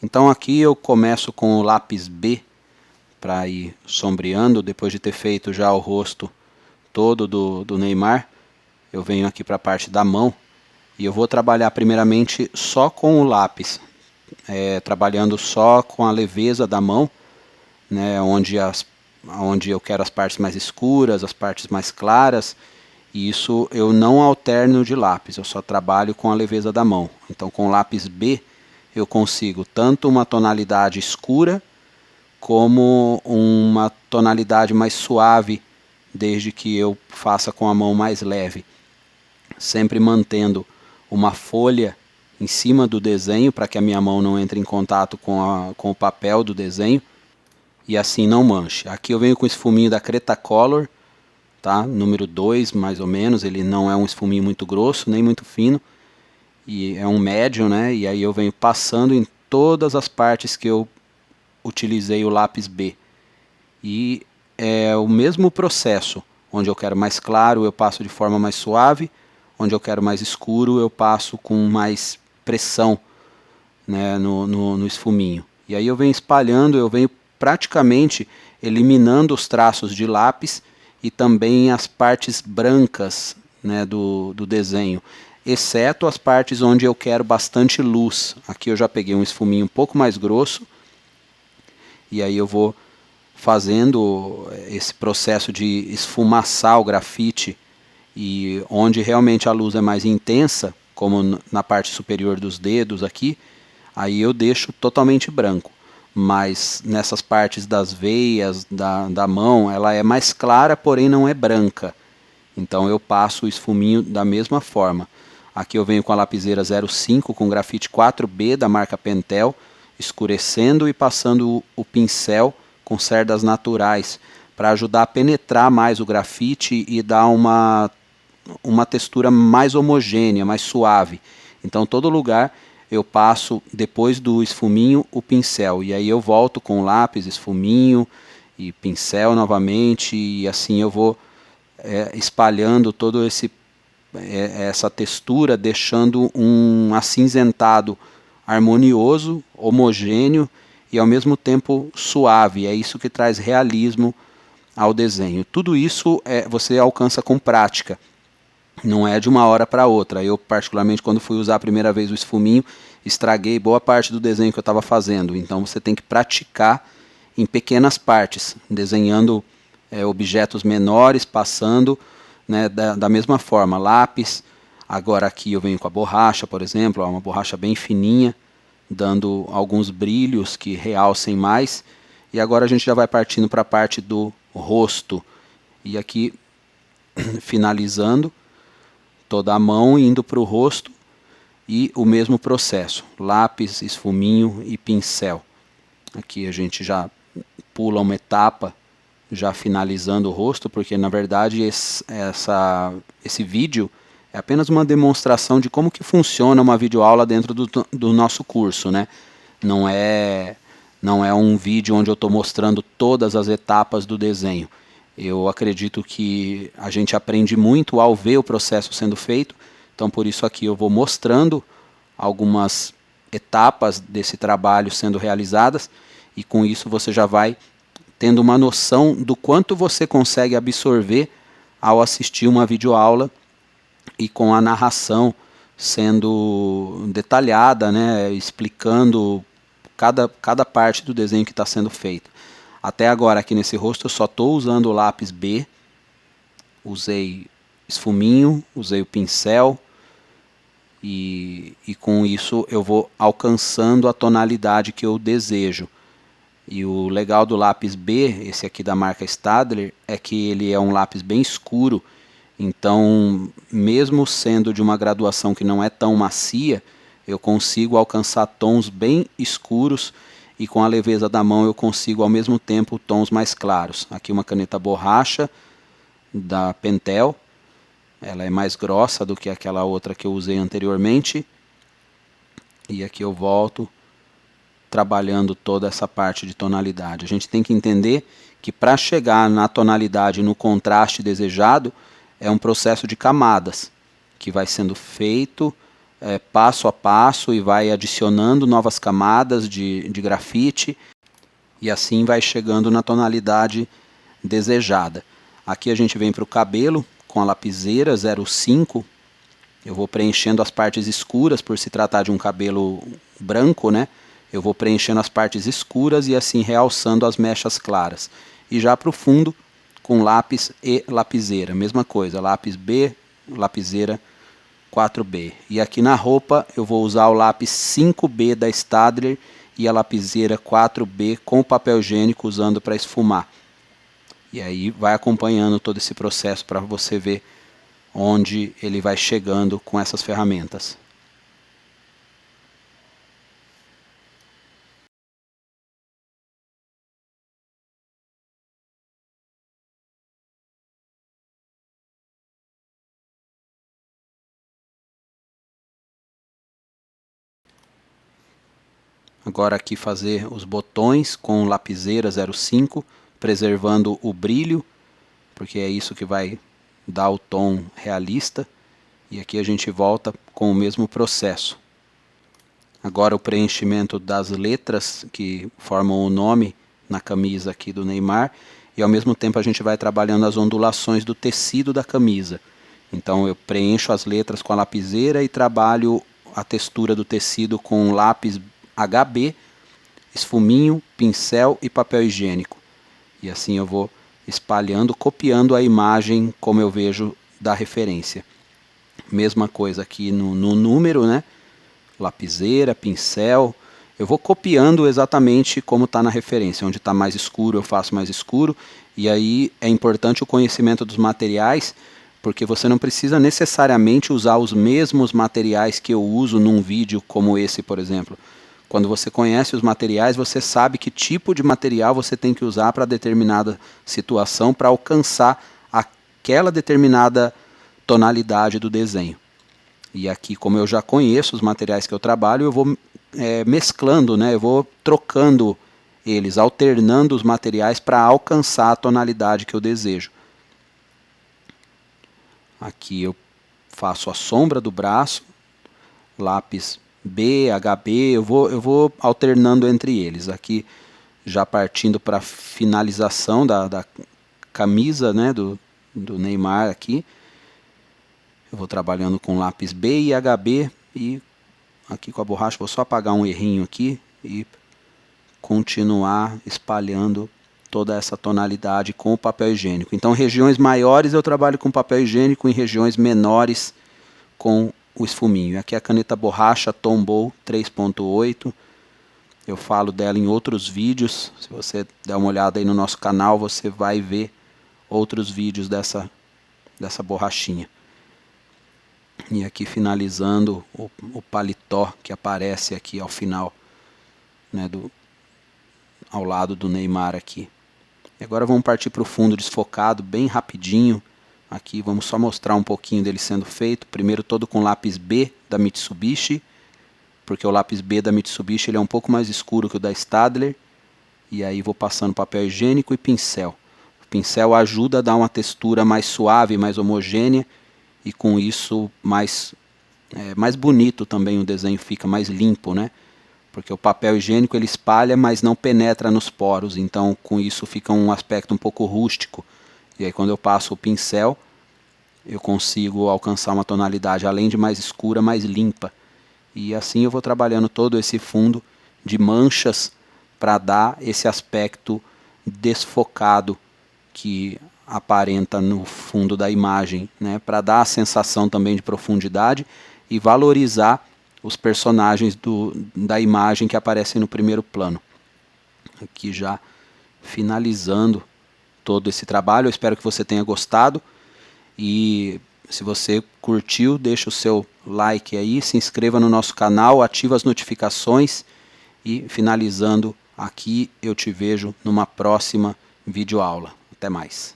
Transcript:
Então aqui eu começo com o lápis B para ir sombreando, depois de ter feito já o rosto todo do Neymar. Eu venho aqui para a parte da mão e eu vou trabalhar primeiramente só com o lápis, trabalhando só com a leveza da mão, né, onde eu quero as partes mais escuras, as partes mais claras, e isso eu não alterno de lápis, eu só trabalho com a leveza da mão. Então com o lápis B eu consigo tanto uma tonalidade escura como uma tonalidade mais suave, desde que eu faça com a mão mais leve, sempre mantendo uma folha em cima do desenho para que a minha mão não entre em contato com o papel do desenho e assim não manche. Aqui eu venho com o esfuminho da Cretacolor, tá? Número 2 mais ou menos, ele não é um esfuminho muito grosso nem muito fino, e é um médio, né? E aí eu venho passando em todas as partes que eu utilizei o lápis B. E é o mesmo processo, onde eu quero mais claro eu passo de forma mais suave, onde eu quero mais escuro eu passo com mais pressão, né, no esfuminho. E aí eu venho espalhando, eu venho praticamente eliminando os traços de lápis e também as partes brancas, né, do desenho, exceto as partes onde eu quero bastante luz. Aqui eu já peguei um esfuminho um pouco mais grosso e aí eu vou fazendo esse processo de esfumaçar o grafite, e onde realmente a luz é mais intensa, como na parte superior dos dedos aqui, aí eu deixo totalmente branco. Mas nessas partes das veias, da mão, ela é mais clara, porém não é branca. Então eu passo o esfuminho da mesma forma. Aqui eu venho com a lapiseira 05 com grafite 4B da marca Pentel, escurecendo e passando o pincel com cerdas naturais para ajudar a penetrar mais o grafite e dar uma textura mais homogênea, mais suave. Então todo lugar eu passo, depois do esfuminho, o pincel, e aí eu volto com o lápis, esfuminho e pincel novamente, e assim eu vou espalhando todo essa textura, deixando um acinzentado harmonioso, homogêneo e ao mesmo tempo suave. É isso que traz realismo ao desenho. Tudo isso você alcança com prática, não é de uma hora para outra. Eu, particularmente, quando fui usar a primeira vez o esfuminho, estraguei boa parte do desenho que eu estava fazendo. Então você tem que praticar em pequenas partes, desenhando objetos menores, passando, né, da mesma forma, lápis. Agora aqui eu venho com a borracha, por exemplo, uma borracha bem fininha, dando alguns brilhos que realcem mais. E agora a gente já vai partindo para a parte do rosto. E aqui, finalizando toda a mão, indo para o rosto, e o mesmo processo, lápis, esfuminho e pincel. Aqui a gente já pula uma etapa, já finalizando o rosto, porque na verdade esse vídeo é apenas uma demonstração de como que funciona uma videoaula dentro do nosso curso, né? Não é um vídeo onde eu estou mostrando todas as etapas do desenho. Eu acredito que a gente aprende muito ao ver o processo sendo feito, então por isso aqui eu vou mostrando algumas etapas desse trabalho sendo realizadas, e com isso você já vai tendo uma noção do quanto você consegue absorver ao assistir uma videoaula e com a narração sendo detalhada, né, explicando cada parte do desenho que está sendo feito. Até agora aqui nesse rosto eu só estou usando o lápis B, usei esfuminho, usei o pincel, e com isso eu vou alcançando a tonalidade que eu desejo. E o legal do lápis B, esse aqui da marca Staedtler, é que ele é um lápis bem escuro, então mesmo sendo de uma graduação que não é tão macia, eu consigo alcançar tons bem escuros, e com a leveza da mão eu consigo ao mesmo tempo tons mais claros. Aqui uma caneta borracha da Pentel, ela é mais grossa do que aquela outra que eu usei anteriormente, e aqui eu volto trabalhando toda essa parte de tonalidade. A gente tem que entender que para chegar na tonalidade, no contraste desejado, é um processo de camadas, que vai sendo feito passo a passo e vai adicionando novas camadas de grafite e assim vai chegando na tonalidade desejada. Aqui a gente vem para o cabelo com a lapiseira 05. Eu vou preenchendo as partes escuras, por se tratar de um cabelo branco, né? Eu vou preenchendo as partes escuras e assim realçando as mechas claras. E já para o fundo, com lápis e lapiseira, mesma coisa, lápis B, lapiseira 4B. E aqui na roupa eu vou usar o lápis 5B da Staedtler e a lapiseira 4B com papel higiênico usando para esfumar. E aí vai acompanhando todo esse processo para você ver onde ele vai chegando com essas ferramentas. Agora aqui fazer os botões com lapiseira 05, preservando o brilho, porque é isso que vai dar o tom realista. E aqui a gente volta com o mesmo processo. Agora o preenchimento das letras que formam o nome na camisa aqui do Neymar. E ao mesmo tempo a gente vai trabalhando as ondulações do tecido da camisa. Então eu preencho as letras com a lapiseira e trabalho a textura do tecido com lápis HB, esfuminho, pincel e papel higiênico. E assim eu vou espalhando, copiando a imagem como eu vejo da referência. Mesma coisa aqui no número, né? Lapiseira, pincel. Eu vou copiando exatamente como está na referência. Onde está mais escuro eu faço mais escuro. E aí é importante o conhecimento dos materiais, porque você não precisa necessariamente usar os mesmos materiais que eu uso num vídeo como esse, por exemplo. Quando você conhece os materiais, você sabe que tipo de material você tem que usar para determinada situação, para alcançar aquela determinada tonalidade do desenho. E aqui, como eu já conheço os materiais que eu trabalho, eu vou mesclando, né? Eu vou trocando eles, alternando os materiais para alcançar a tonalidade que eu desejo. Aqui eu faço a sombra do braço, lápis B, HB, eu vou alternando entre eles. Aqui já partindo para a finalização da camisa, né, do Neymar aqui. Eu vou trabalhando com lápis B e HB e aqui com a borracha vou só apagar um errinho aqui e continuar espalhando toda essa tonalidade com o papel higiênico. Então, regiões maiores eu trabalho com papel higiênico, em regiões menores com o esfuminho. Aqui a caneta borracha Tombow 3.8. Eu falo dela em outros vídeos. Se você der uma olhada aí no nosso canal, você vai ver outros vídeos dessa borrachinha. E aqui finalizando o paletó que aparece aqui ao final, né, ao lado do Neymar aqui. E agora vamos partir para o fundo desfocado, bem rapidinho. Aqui vamos só mostrar um pouquinho dele sendo feito. Primeiro todo com lápis B da Mitsubishi, porque o lápis B da Mitsubishi ele é um pouco mais escuro que o da Staedtler. E aí vou passando papel higiênico e pincel. O pincel ajuda a dar uma textura mais suave, mais homogênea. E com isso mais bonito também o desenho fica, mais limpo, né? Porque o papel higiênico ele espalha, mas não penetra nos poros. Então com isso fica um aspecto um pouco rústico. E aí quando eu passo o pincel, eu consigo alcançar uma tonalidade, além de mais escura, mais limpa. E assim eu vou trabalhando todo esse fundo de manchas para dar esse aspecto desfocado que aparenta no fundo da imagem, né? Para dar a sensação também de profundidade e valorizar os personagens da imagem que aparecem no primeiro plano. Aqui já finalizando todo esse trabalho. Eu espero que você tenha gostado e se você curtiu, deixa o seu like aí, se inscreva no nosso canal, ativa as notificações e finalizando aqui eu te vejo numa próxima videoaula. Até mais.